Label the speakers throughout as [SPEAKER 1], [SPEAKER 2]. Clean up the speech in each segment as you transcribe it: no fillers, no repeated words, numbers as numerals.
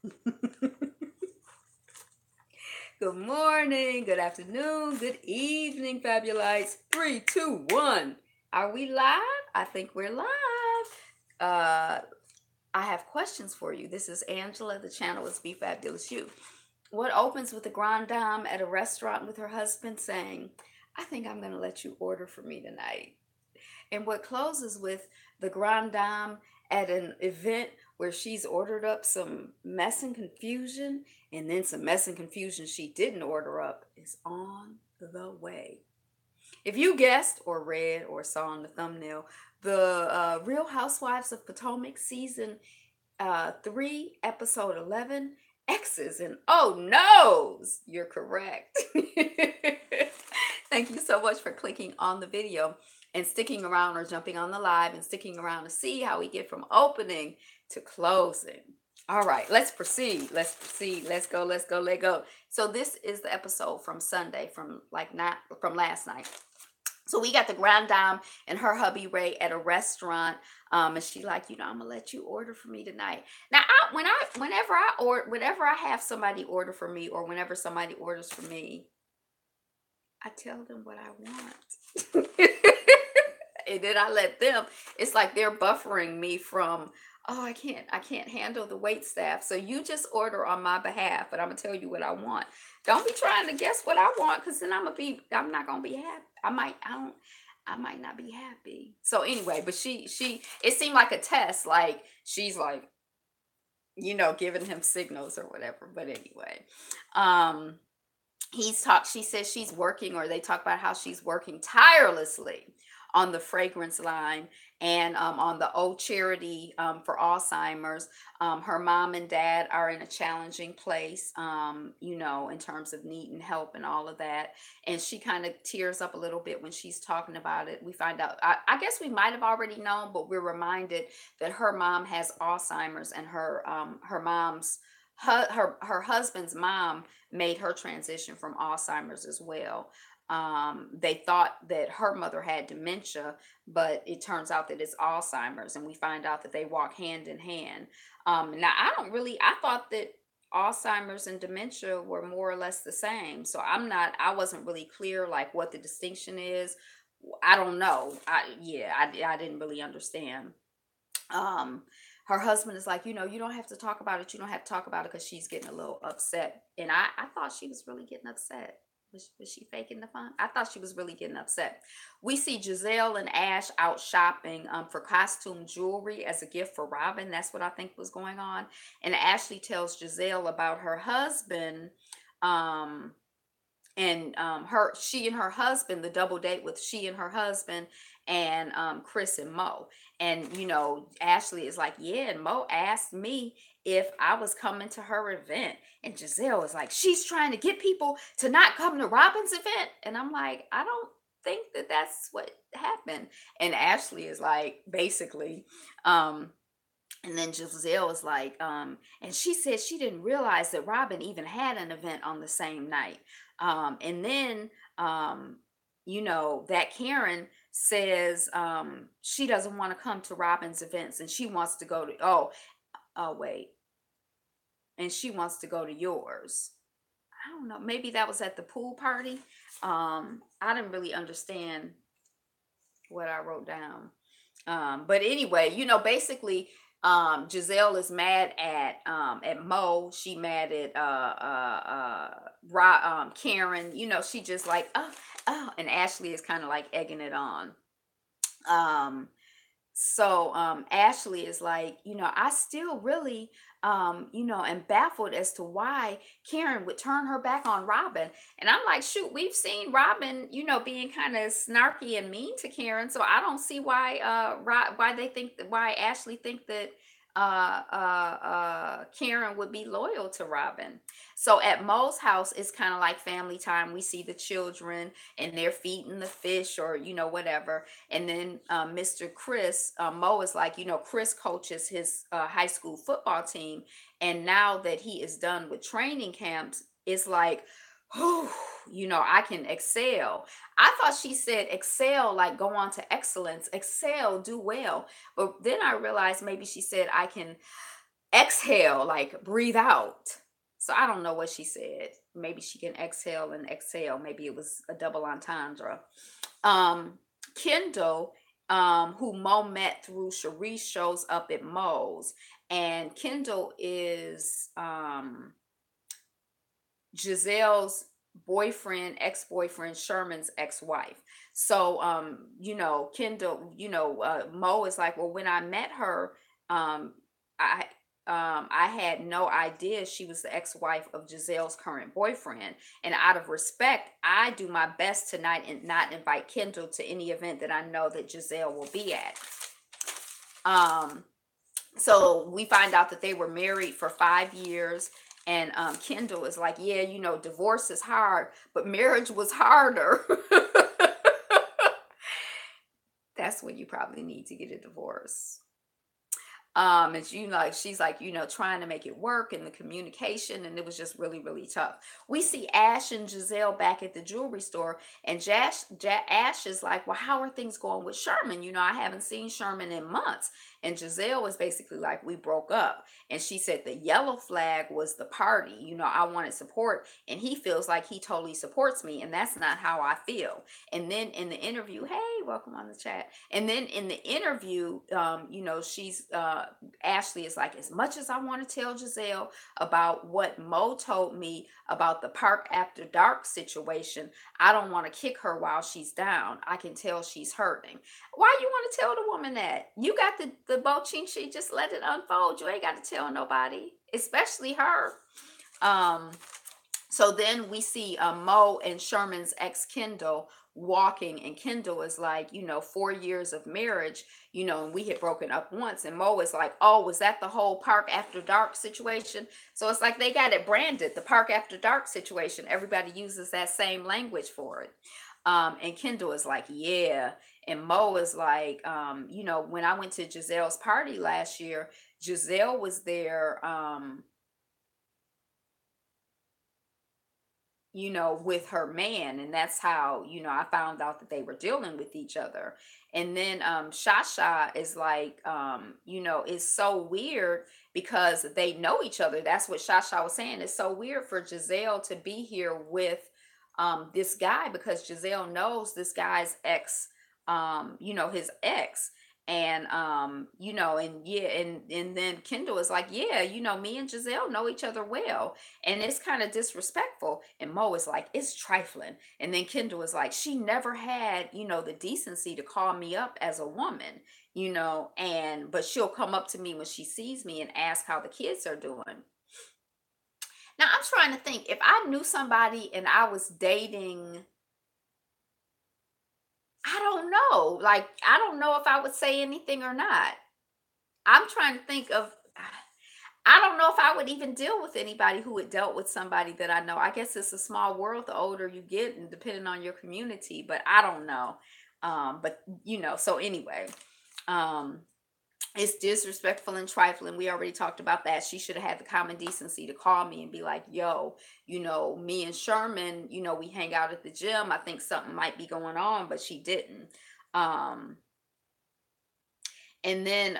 [SPEAKER 1] Good morning, good afternoon, good evening, Fabulites. Three, two, one. Are we live? I think we're live. Uh, I have questions for you. This is Angela. The channel is Be Fabulous You. What opens with a grand dame at a restaurant with her husband saying, I think I'm going to let you order for me tonight? And what closes with the grand dame at an event where she's ordered up some mess and confusion, and then some mess and confusion she didn't order up is on the way. If you guessed or read or saw in the thumbnail, the Real Housewives of Potomac season 3, episode 11, Exes, and oh no's, you're correct. Thank you so much for clicking on the video and sticking around, or jumping on the live and sticking around to see how we get from opening to closing. All right, let's proceed. Let's proceed. Let's go. Let's go. Let go. So this is the episode from Sunday, from last night. So we got the grand dame and her hubby Ray at a restaurant, and she like, I'm gonna let you order for me tonight. Now, whenever I have somebody order for me, or whenever somebody orders for me, I tell them what I want. And then I let them, it's like they're buffering me from, oh, I can't handle the wait staff. So you just order on my behalf, but I'm gonna tell you what I want. Don't be trying to guess what I want, because then I'm not gonna be happy. I might not be happy. So anyway, but she it seemed like a test, like she's like, giving him signals or whatever. But anyway, um she says she's working, or they talk about how she's working tirelessly on the fragrance line, and on the old charity for Alzheimer's. Her mom and dad are in a challenging place, in terms of needing help and all of that. And she kind of tears up a little bit when she's talking about it. We find out, I guess we might have already known, but we're reminded that her mom has Alzheimer's, and her husband's mom made her transition from Alzheimer's as well. They thought that her mother had dementia, but it turns out that it's Alzheimer's, and we find out that they walk hand in hand. Now, I thought that Alzheimer's and dementia were more or less the same. So I wasn't really clear like what the distinction is. I don't know. I didn't really understand. Um, Her husband is like, you don't have to talk about it. You don't have to talk about it, because she's getting a little upset. And I thought she was really getting upset. Was she faking the fun? I thought she was really getting upset. We see Giselle and Ash out shopping for costume jewelry as a gift for Robin. That's what I think was going on. And Ashley tells Giselle about her husband, um, and she and her husband, the double date with she and her husband, and Chris and Mo. And Ashley is like, yeah, and Mo asked me if I was coming to her event, and Giselle is like, she's trying to get people to not come to Robin's event. And I'm like, I don't think that that's what happened. And Ashley is like, basically, and then Giselle is like, and she said she didn't realize that Robin even had an event on the same night. And then, that Karen says she doesn't want to come to Robin's events, and she wants to go to, wait, and she wants to go to yours. I don't know. Maybe that was at the pool party. I didn't really understand what I wrote down. But anyway, basically, Giselle is mad at Mo. She mad at Karen. She just like, and Ashley is kind of like egging it on. So Ashley is like, I still really am baffled as to why Karen would turn her back on Robin. And I'm like, shoot, we've seen Robin, being kind of snarky and mean to Karen. So I don't see why why Ashley think that Karen would be loyal to Robin. So at Mo's house, it's kind of like family time. We see the children, and they're feeding the fish, or whatever. And then Mr. Chris, Mo is like, Chris coaches his high school football team, and now that he is done with training camps, it's like, I can excel. I thought she said excel, like go on to excellence, excel, do well. But then I realized maybe she said I can exhale, like breathe out. So I don't know what she said. Maybe she can exhale and exhale. Maybe it was a double entendre. Um, Kendall, who Mo met through Cherise, shows up at Mo's, and Kendall is Giselle's boyfriend, ex-boyfriend, Sherman's ex-wife. So Kendall, Mo is like, well, when I met her, um, I I had no idea she was the ex-wife of Giselle's current boyfriend. And out of respect, I do my best tonight and not invite Kendall to any event that I know that Giselle will be at. So we find out that they were married for 5 years. And Kendall is like, yeah, divorce is hard, but marriage was harder. That's when you probably need to get a divorce. And she's like, trying to make it work and the communication, and it was just really, really tough. We see Ash and Giselle back at the jewelry store, and Ash is like, well, how are things going with Sherman? I haven't seen Sherman in months. And Giselle was basically like, we broke up. And she said the yellow flag was the party. I wanted support, and he feels like he totally supports me, and that's not how I feel. And then in the interview, hey, welcome on the chat. And then in the interview, she's Ashley is like, as much as I want to tell Giselle about what Mo told me about the park after dark situation, I don't want to kick her while she's down. I can tell she's hurting. Why you want to tell the woman that? You got the bochinchi, just let it unfold. You ain't got to tell nobody, especially her. So then we see Mo and Sherman's ex Kendall walking, and Kendall is like, 4 years of marriage, and we had broken up once. And Mo is like, oh, was that the whole park after dark situation? So it's like they got it branded, the park after dark situation. Everybody uses that same language for it. And Kendall is like, yeah. And Mo is like, when I went to Giselle's party last year, Giselle was there, with her man. And that's how, I found out that they were dealing with each other. And then Shasha is like, it's so weird because they know each other. That's what Shasha was saying. It's so weird for Giselle to be here with this guy, because Giselle knows this guy's ex, his ex. And and yeah, and then Kendall is like, yeah, me and Giselle know each other well, and it's kind of disrespectful. And Mo is like, it's trifling. And then Kendall is like, she never had, the decency to call me up as a woman, but she'll come up to me when she sees me and ask how the kids are doing. Now I'm trying to think, if I knew somebody and I was dating, I don't know. Like, I don't know if I would say anything or not. I'm trying to think of, I don't know if I would even deal with anybody who had dealt with somebody that I know. I guess it's a small world the older you get, and depending on your community, but I don't know. But so anyway, um, it's disrespectful and trifling. We already talked about that. She should have had the common decency to call me and be like, yo, me and Sherman, we hang out at the gym. I think something might be going on, but she didn't. And then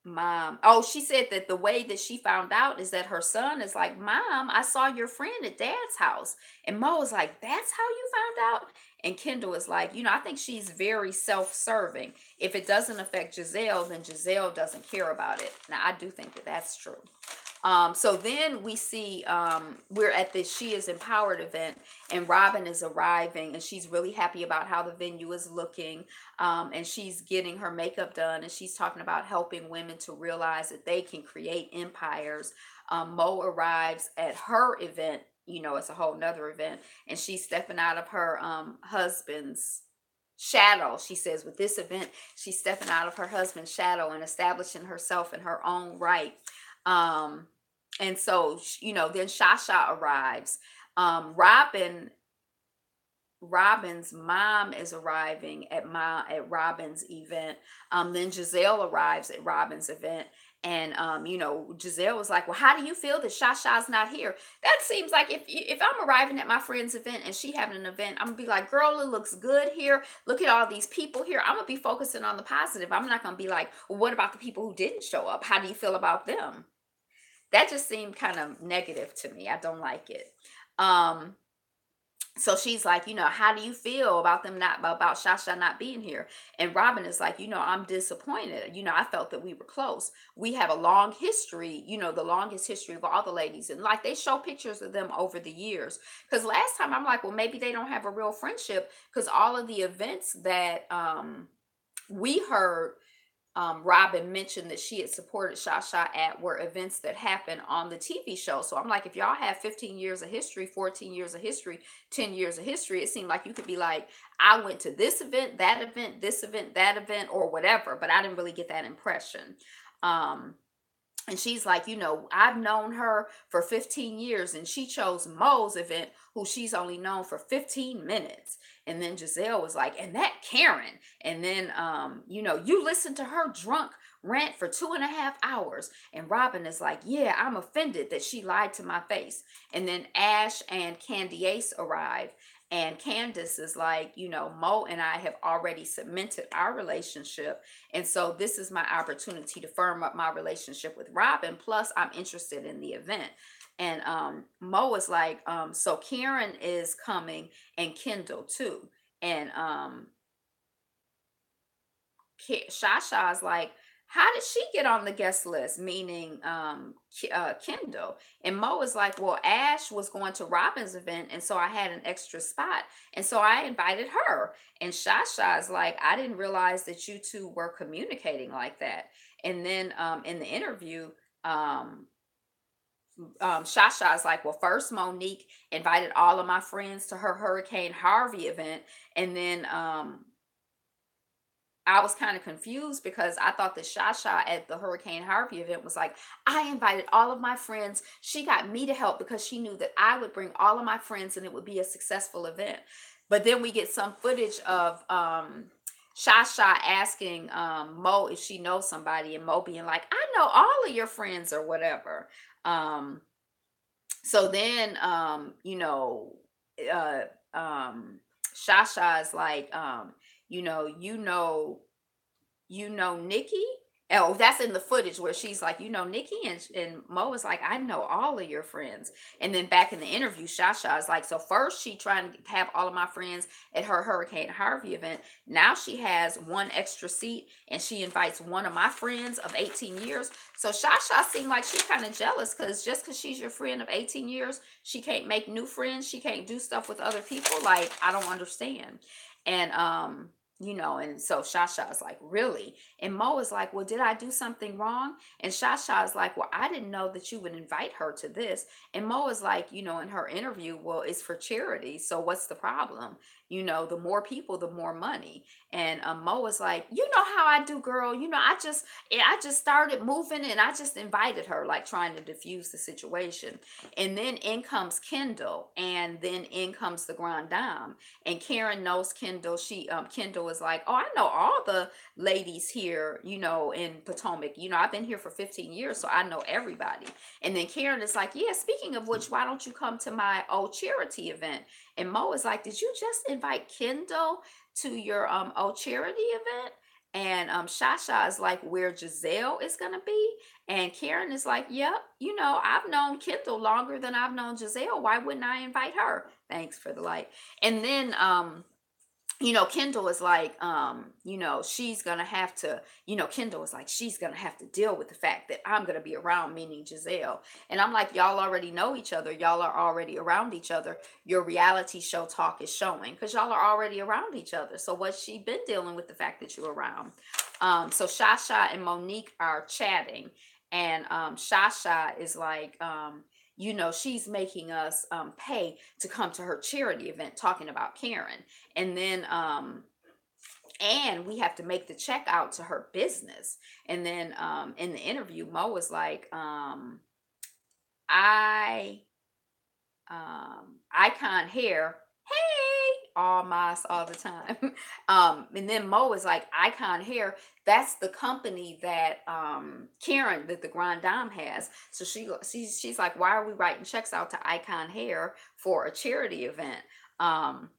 [SPEAKER 1] Mom, oh, she said that the way that she found out is that her son is like, Mom, I saw your friend at Dad's house. And Mo is like, that's how you found out? And Kendall is like, I think she's very self-serving. If it doesn't affect Giselle, then Giselle doesn't care about it. Now, I do think that that's true. So then we see we're at this She Is Empowered event, and Robin is arriving, and she's really happy about how the venue is looking, and she's getting her makeup done, and she's talking about helping women to realize that they can create empires. Mo arrives at her event, it's a whole nother event, and she's stepping out of her husband's shadow. She says with this event, she's stepping out of her husband's shadow and establishing herself in her own right. And so, then Shasha arrives. Robin's mom is arriving at Robin's event. Then Giselle arrives at Robin's event. And Giselle was like, "Well, how do you feel that Shasha's not here?" That seems like if I'm arriving at my friend's event and she having an event, I'm gonna be like, "Girl, it looks good here. Look at all these people here." I'm gonna be focusing on the positive. I'm not gonna be like, "Well, what about the people who didn't show up? How do you feel about them?" That just seemed kind of negative to me. I don't like it. Um, so she's like, "How do you feel about them not about Shasha not being here?" And Robin is like, "I'm disappointed. I felt that we were close. We have a long history, the longest history of all the ladies." And like they show pictures of them over the years. Because last time I'm like, well, maybe they don't have a real friendship, because all of the events that we heard Robin mentioned that she had supported Shasha at were events that happened on the TV show. So I'm like, if y'all have 15 years of history, 14 years of history, 10 years of history, it seemed like you could be like, I went to this event, that event, this event, that event, or whatever. But I didn't really get that impression. Um, and she's like, I've known her for 15 years and she chose Mo's event, who she's only known for 15 minutes. And then Giselle was like, and that Karen. And then, you listened to her drunk rant for 2.5 hours. And Robin is like, yeah, I'm offended that she lied to my face. And then Ash and Candy Ace arrive. And Candace is like, Mo and I have already cemented our relationship. And so this is my opportunity to firm up my relationship with Robin. Plus, I'm interested in the event. And Mo is like, so Karen is coming and Kendall too. And Shasha is like, how did she get on the guest list? Meaning Kendall. And Mo is like, well, Ash was going to Robin's event, and so I had an extra spot. And so I invited her. And Shasha is like, I didn't realize that you two were communicating like that. And then in the interview, Shasha is like, well, first Monique invited all of my friends to her Hurricane Harvey event. And then I was kind of confused because I thought that Shasha at the Hurricane Harvey event was like, I invited all of my friends. She got me to help because she knew that I would bring all of my friends and it would be a successful event. But then we get some footage of Shasha asking Mo if she knows somebody, and Mo being like, I know all of your friends or whatever. So then, uh, Shasha is like, you know, you know, Nikki. Oh, that's in the footage where she's like, Nikki, and Mo is like, I know all of your friends. And then back in the interview, Shasha is like, so first she trying to have all of my friends at her Hurricane Harvey event. Now she has one extra seat and she invites one of my friends of 18 years. So Shasha seemed like she's kind of jealous because just because she's your friend of 18 years, she can't make new friends. She can't do stuff with other people. Like, I don't understand. And and so Shasha is like, really? And Mo is like, well, did I do something wrong? And Shasha is like, well, I didn't know that you would invite her to this. And Mo is like, in her interview, well, it's for charity. So what's the problem? The more people, the more money. And Mo is like, you know how I do, girl. I just started moving and I just invited her, like trying to diffuse the situation. And then in comes Kendall, and then in comes the Grand Dame. And Karen knows Kendall. Kendall is like, oh, I know all the ladies here, in Potomac. I've been here for 15 years, so I know everybody. And then Karen is like, yeah, speaking of which, why don't you come to my old charity event? And Mo is like, did you just invite Kendall to your old charity event? And Shasha is like, where Giselle is gonna be. And Karen is like, yep, I've known Kendall longer than I've known Giselle. Why wouldn't I invite her? Thanks for the like. And then Kendall is like, she's gonna have to, Kendall is like, she's gonna have to deal with the fact that I'm gonna be around, meaning Giselle. And I'm like, y'all already know each other, y'all are already around each other. Your reality show talk is showing because y'all are already around each other. So what's she been dealing with the fact that you're around? So Shasha and Monique are chatting, and Shasha is like, she's making us pay to come to her charity event, talking about Karen. And then and we have to make the check out to her business. And then in the interview, Mo was like, I Icon Hair, hey, all mice all the time. And then Mo is like Icon Hair. That's the company that Karen, that the Grand Dame has. So she's like, why are we writing checks out to Icon Hair for a charity event? Um,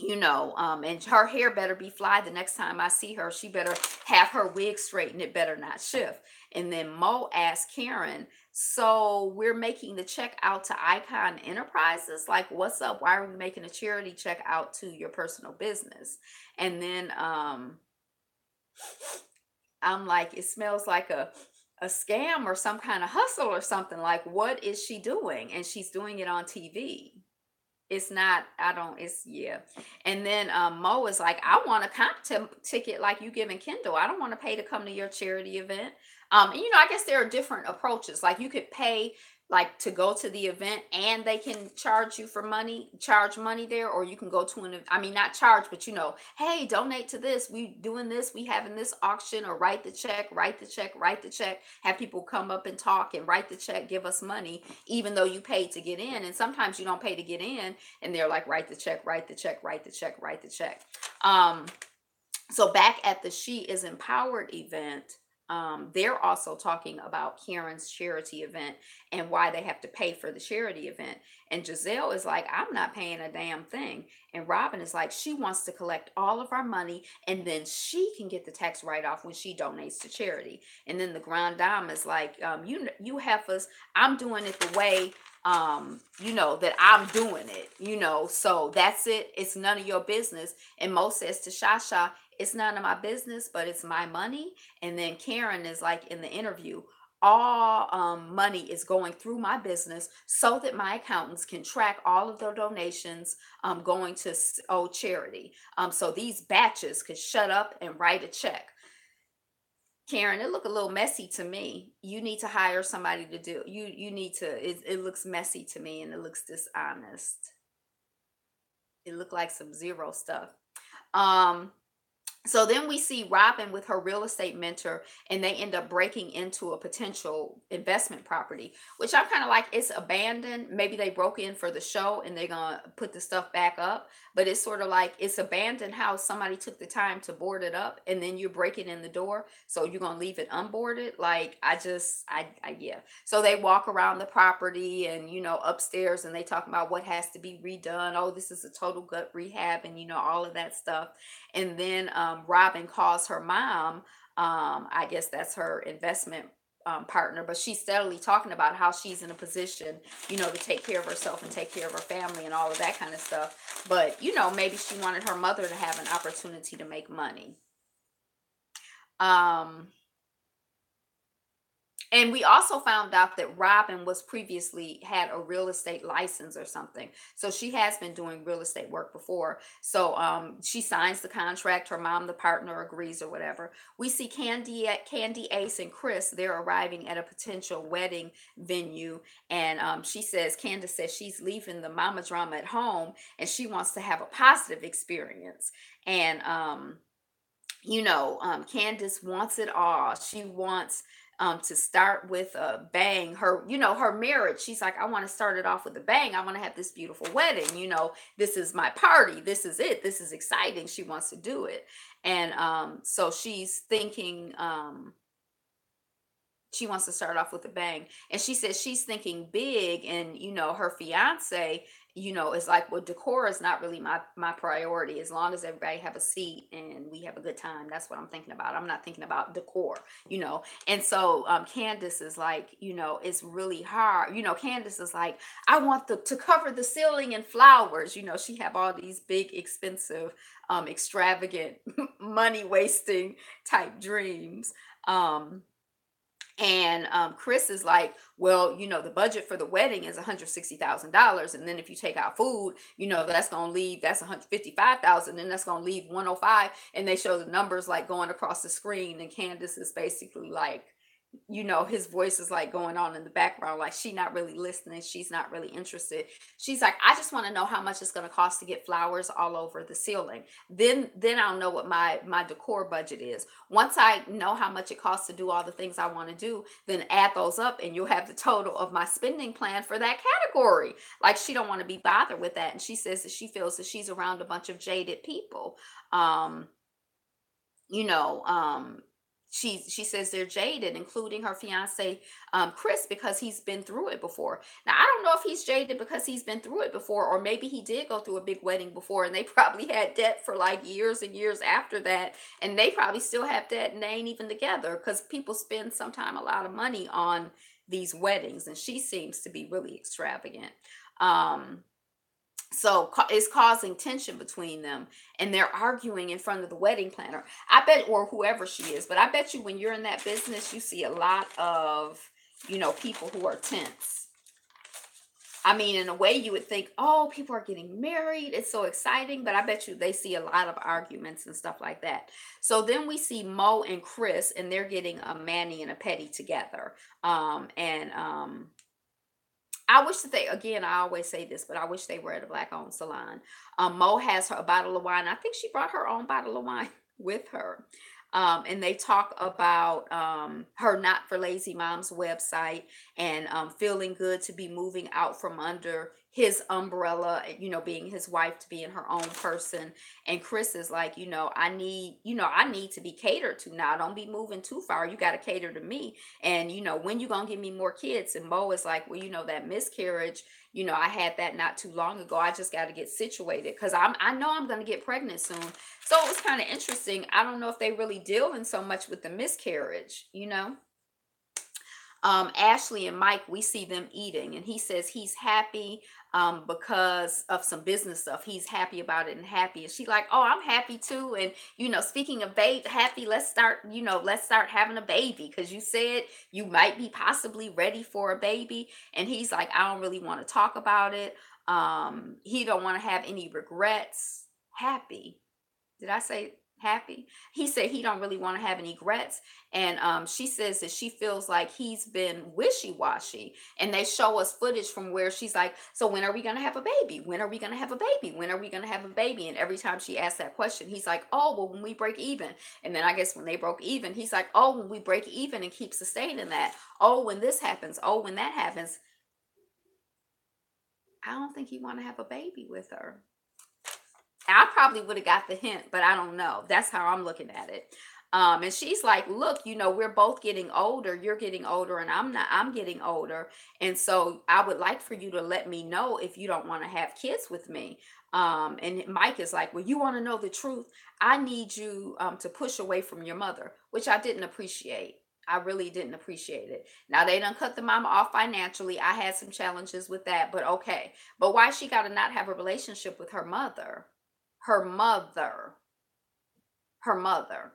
[SPEAKER 1] and her hair better be fly the next time I see her. She better have her wig straight and it better not shift. And then Mo asked Karen, so we're making the check out to Icon Enterprises? Like, what's up? Why are we making a charity check out to your personal business? And then I'm like, it smells like a scam or some kind of hustle or something. Like, what is she doing? And she's doing it on TV. It's not, I don't, it's, yeah. And then Mo is like, I want a ticket like you giving Kendall. I don't want to pay to come to your charity event. I guess there are different approaches. Like you could pay like to go to the event and they can charge money there, or you can go to not charge, but hey, donate to this. We doing this, we having this auction, or write the check, have people come up and talk and write the check, give us money, even though you paid to get in. And sometimes you don't pay to get in and they're like, write the check. So back at the She is Empowered event, they're also talking about Karen's charity event and why they have to pay for the charity event. And Giselle is like, I'm not paying a damn thing. And Robin is like, she wants to collect all of our money and then she can get the tax write-off when she donates to charity. And then the Grand Dame is like, you have us, I'm doing it the way that I'm doing it, so that's it. It's none of your business. And Mo says to Shasha, it's none of my business, but it's my money. And then Karen is like in the interview, all money is going through my business so that my accountants can track all of their donations going to charity. So these batches could shut up and write a check. Karen, it look a little messy to me. You need to hire somebody to do. You need to. It looks messy to me, and it looks dishonest. It looked like some zero stuff. So then we see Robin with her real estate mentor, and they end up breaking into a potential investment property, which I'm kind of like, it's abandoned. Maybe they broke in for the show and they're going to put the stuff back up. But it's sort of like it's abandoned house. Somebody took the time to board it up and then you're breaking in the door. So you're going to leave it unboarded. Like, yeah. So they walk around the property and, upstairs, and they talk about what has to be redone. Oh, this is a total gut rehab and, all of that stuff. And then Robin calls her mom. I guess that's her investment partner, but she's steadily talking about how she's in a position, to take care of herself and take care of her family and all of that kind of stuff. But, maybe she wanted her mother to have an opportunity to make money. And we also found out that Robin was previously had a real estate license or something. So she has been doing real estate work before. So she signs the contract. Her mom, the partner, agrees or whatever. We see Candy, Ace, and Chris. They're arriving at a potential wedding venue. And Candace says she's leaving the mama drama at home and she wants to have a positive experience. And, Candace wants it all. She wants to start with a bang. Her marriage, she's like, I want to start it off with a bang. I want to have this beautiful wedding. This is my party. This is it. This is exciting. She wants to do it. And so she's thinking, she wants to start off with a bang. And she says she's thinking big. And, her fiance, is like, well, decor is not really my priority. As long as everybody have a seat and we have a good time, that's what I'm thinking about. I'm not thinking about decor. And so Candace is like, it's really hard. Candace is like, I want to cover the ceiling in flowers. She have all these big, expensive, extravagant, money wasting type dreams. And Chris is like, well, the budget for the wedding is $160,000. And then if you take out food, that's $155,000. And that's going to leave 105. And they show the numbers like going across the screen. And Candace is basically like, his voice is like going on in the background, like she not really listening, she's not really interested. She's like, I just want to know how much it's going to cost to get flowers all over the ceiling. Then I'll know what my decor budget is. Once I know how much it costs to do all the things I want to do, then add those up and you'll have the total of my spending plan for that category. Like she don't want to be bothered with that, and she says that she feels that she's around a bunch of jaded people. um you know, she says they're jaded, including her fiance, Chris, because he's been through it before. Now I don't know if he's jaded because he's been through it before, or maybe he did go through a big wedding before, and they probably had debt for like years and years after that, and they probably still have debt and they ain't even together, because people spend sometime a lot of money on these weddings, and she seems to be really extravagant. Um, so it's causing tension between them, and they're arguing in front of the wedding planner, I bet, or whoever she is. But I bet you when you're in that business, you see a lot of people who are tense. I mean, in a way you would think, oh, people are getting married, it's so exciting, but I bet you they see a lot of arguments and stuff like that. So then we see Mo and Chris, and they're getting a Manny and a Petty together. And I wish that they, again, I always say this, but I wish they were at a black owned salon. Mo has a bottle of wine. I think she brought her own bottle of wine with her. And they talk about her Not for Lazy Mom's website, and feeling good to be moving out from under his umbrella, being his wife, to being her own person. And Chris is like, I need to be catered to now. Don't be moving too far. You got to cater to me. And when you gonna give me more kids? And Mo is like, well, that miscarriage, I had that not too long ago. I just got to get situated, because I know I'm gonna get pregnant soon. So it was kind of interesting. I don't know if they really dealing so much with the miscarriage. Ashley and Mike, we see them eating, and he says he's happy because of some business stuff. He's happy about it and happy. And she's like, oh, I'm happy too. And speaking of babe happy, let's start having a baby, because you said you might be possibly ready for a baby. And he's like, I don't really want to talk about it. He don't want to have any regrets. Happy. Did I say happy? He said he don't really want to have any regrets. And she says that she feels like he's been wishy-washy. And they show us footage from where she's like, so when are we going to have a baby? When are we going to have a baby? When are we going to have a baby? And every time she asks that question, he's like, oh, well, when we break even. And then I guess when they broke even, he's like, oh, when we break even, and keep sustaining that. Oh, when this happens. Oh, when that happens. I don't think he want to have a baby with her. I probably would have got the hint, but I don't know. That's how I'm looking at it. And she's like, look, we're both getting older. You're getting older, and I'm getting older. And so I would like for you to let me know if you don't want to have kids with me. And Mike is like, well, you want to know the truth? I need you to push away from your mother, which I didn't appreciate. I really didn't appreciate it. Now they done cut the mama off financially. I had some challenges with that, but okay. But why she got to not have a relationship with her mother? Her mother. Her mother.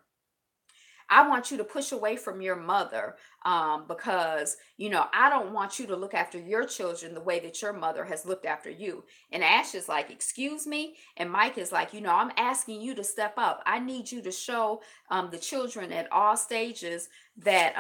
[SPEAKER 1] I want you to push away from your mother, because, I don't want you to look after your children the way that your mother has looked after you. And Ash is like, excuse me. And Mike is like, I'm asking you to step up. I need you to show the children at all stages that,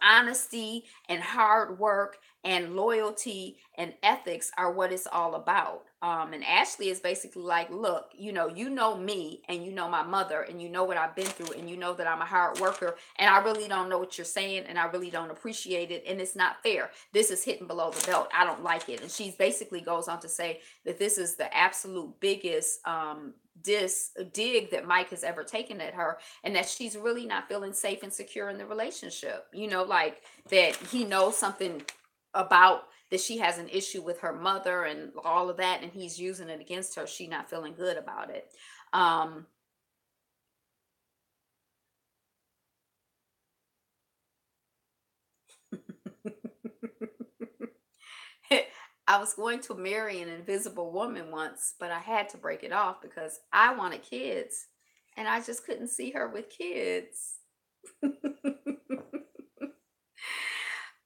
[SPEAKER 1] honesty and hard work and loyalty and ethics are what it's all about. And Ashley is basically like, look, you know me, and you know my mother, and you know what I've been through, and you know that I'm a hard worker, and I really don't know what you're saying, and I really don't appreciate it, and it's not fair. This is hitting below the belt. I don't like it. And she basically goes on to say that this is the absolute biggest dig that Mike has ever taken at her, and that she's really not feeling safe and secure in the relationship. Like that he knows something about that she has an issue with her mother and all of that, and he's using it against her. She not feeling good about it. um I was going to marry an invisible woman once, but I had to break it off because I wanted kids, and I just couldn't see her with kids.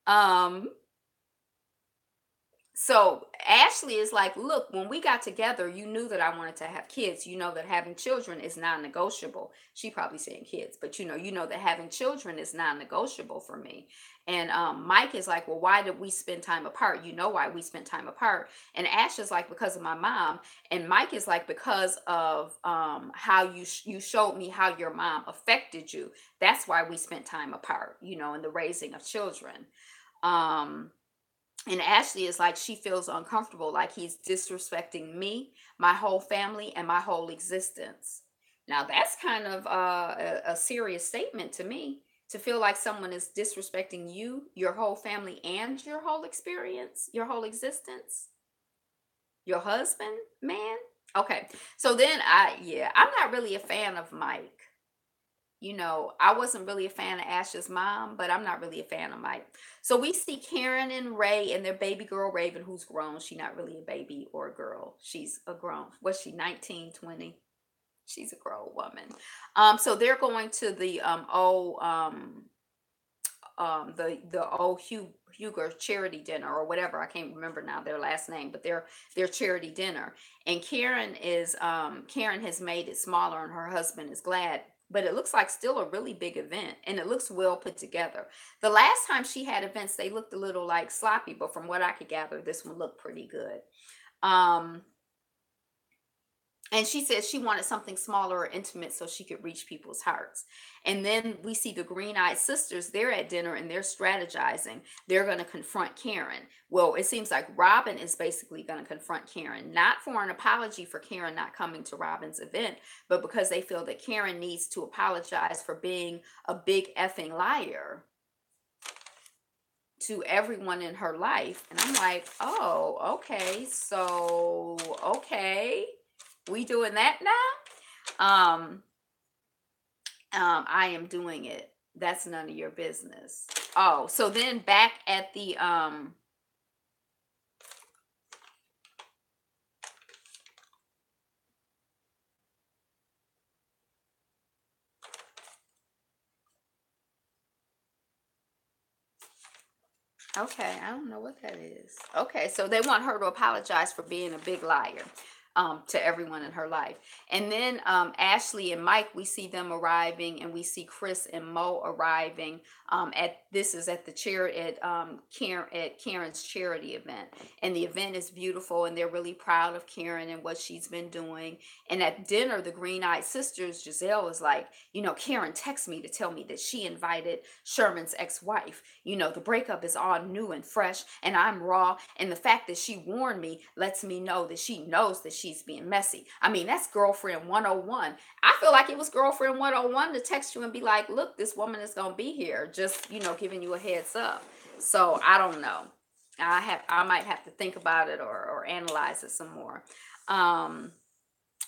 [SPEAKER 1] um So Ashley is like, look, when we got together, you knew that I wanted to have kids. You know that having children is non-negotiable. She probably saying kids, but you know that having children is non-negotiable for me. And Mike is like, well, why did we spend time apart? You know why we spent time apart? And Ash is like, because of my mom. And Mike is like, because of how you showed me how your mom affected you. That's why we spent time apart. In the raising of children. Um, and Ashley is like, she feels uncomfortable, like he's disrespecting me, my whole family, and my whole existence. Now, that's kind of a serious statement to me, to feel like someone is disrespecting you, your whole family, and your whole experience, your whole existence, your husband, man. Okay. So then yeah, I'm not really a fan of Mike. I wasn't really a fan of Ash's mom, but I'm not really a fan of Mike. So we see Karen and Ray and their baby girl Raven, who's grown. She's not really a baby or a girl. She's a grown. Was she 19, 20? She's a grown woman. So they're going to the old the old Huger charity dinner or whatever. I can't remember now their last name, but their charity dinner. And Karen has made it smaller, and her husband is glad. But it looks like still a really big event, and it looks well put together. The last time she had events, they looked a little like sloppy, but from what I could gather, this one looked pretty good. Um, and she said she wanted something smaller or intimate so she could reach people's hearts. And then we see the Green Eyed Sisters. They're at dinner and they're strategizing. They're going to confront Karen. Well, it seems like Robin is basically going to confront Karen, not for an apology for Karen not coming to Robin's event, but because they feel that Karen needs to apologize for being a big effing liar to everyone in her life. And I'm like, oh, okay. So, okay. We doing that now? I am doing it. That's none of your business. Oh, so then back at the okay, I don't know what that is. Okay, so they want her to apologize for being a big liar to everyone in her life. And then Ashley and Mike, we see them arriving, and we see Chris and Mo arriving at this is at the chair at Karen's charity event. And the event is beautiful, and they're really proud of Karen and what she's been doing. And at dinner, the Green Eyed Sisters, Giselle is like, Karen texted me to tell me that she invited Sherman's ex-wife. The breakup is all new and fresh, and I'm raw. And the fact that she warned me lets me know that she knows that she's being messy. I mean, that's girlfriend 101. I feel like it was girlfriend 101 to text you and be like, look, this woman is going to be here. Just, giving you a heads up. So I don't know. I might have to think about it or analyze it some more.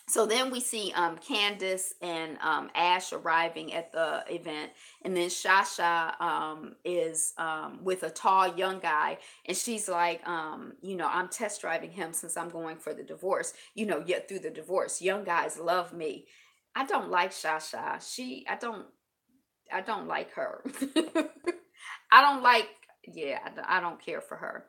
[SPEAKER 1] So then we see Candace and Ash arriving at the event, and then Shasha is with a tall young guy, and she's like, I'm test driving him since I'm going for the divorce. Yet through the divorce, young guys love me. I don't like Shasha. I don't like her. I don't like, yeah, I don't care for her.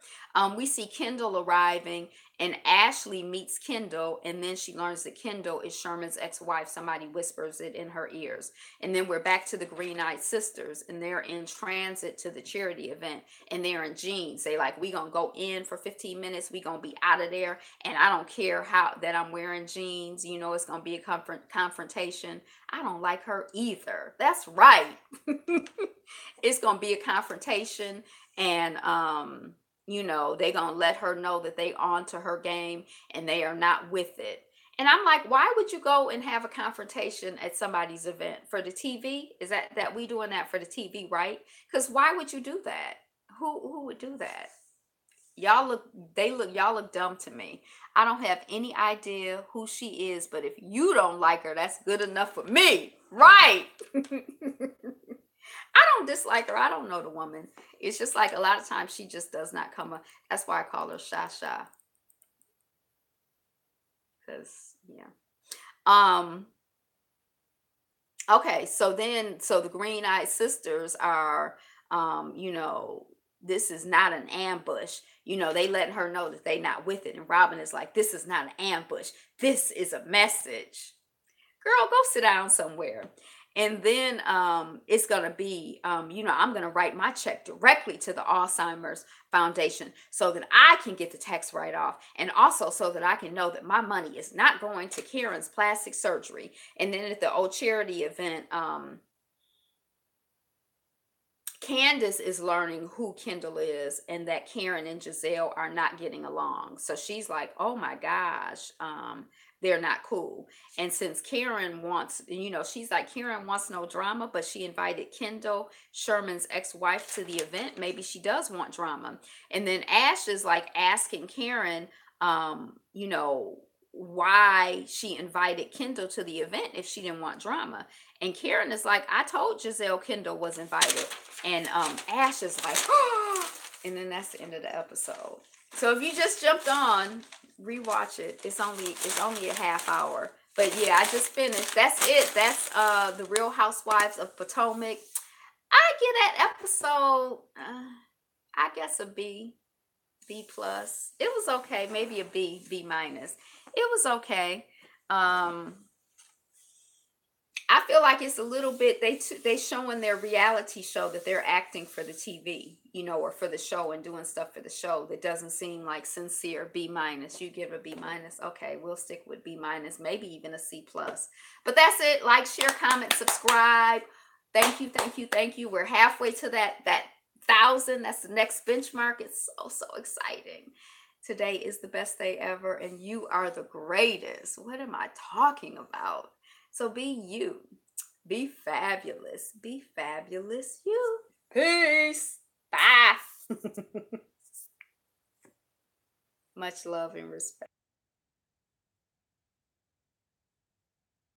[SPEAKER 1] We see Kendall arriving, and Ashley meets Kendall, and then she learns that Kendall is Sherman's ex-wife. Somebody whispers it in her ears. And then we're back to the Green Eyed Sisters, and they're in transit to the charity event, and they're in jeans. They like, we gonna go in for 15 minutes, we gonna be out of there, and I don't care how that I'm wearing jeans. It's gonna be a confrontation. I don't like her either. That's right. It's gonna be a confrontation, and they gonna let her know that they on to her game and they are not with it. And I'm like, why would you go and have a confrontation at somebody's event for the TV? Is that we doing that for the TV, right? Because why would you do that? Who would do that? Y'all look dumb to me. I don't have any idea who she is, but if you don't like her, that's good enough for me, right? I don't dislike her. I don't know the woman. It's just like a lot of times she just does not come up. That's why I call her Sha Sha. Cause yeah. Um. Okay. So the Green Eyed Sisters are, um, you know, this is not an ambush. They letting her know that they not with it. And Robin is like, this is not an ambush. This is a message. Girl, go sit down somewhere. And then it's going to be, I'm going to write my check directly to the Alzheimer's Foundation so that I can get the tax write off. And also so that I can know that my money is not going to Karen's plastic surgery. And then at the old charity event, Candace is learning who Kendall is and that Karen and Giselle are not getting along. So she's like, oh my gosh, they're not cool. And since Karen wants, she's like, Karen wants no drama, but she invited Kendall, Sherman's ex-wife, to the event. Maybe she does want drama. And then Ash is like asking Karen, why she invited Kendall to the event if she didn't want drama. And Karen is like, I told Giselle Kendall was invited. And Ash is like, oh, and then that's the end of the episode. So if you just jumped on, rewatch it. It's only a half hour. But yeah, I just finished. That's it. That's the Real Housewives of Potomac. I get that episode, I guess a B plus. It was okay. Maybe a B minus. It was okay. I feel like it's a little bit they showing their reality show that they're acting for the TV, or for the show and doing stuff for the show that doesn't seem like sincere. B minus. You give a B minus. Okay, we'll stick with B minus, maybe even a C plus. But that's it. Like, share, comment, subscribe. Thank you, thank you, thank you. We're halfway to that 1,000. That's the next benchmark. It's so exciting. Today is the best day ever, and you are the greatest. What am I talking about? So be you. Be fabulous. Be fabulous you. Peace. Bye. Much love and respect.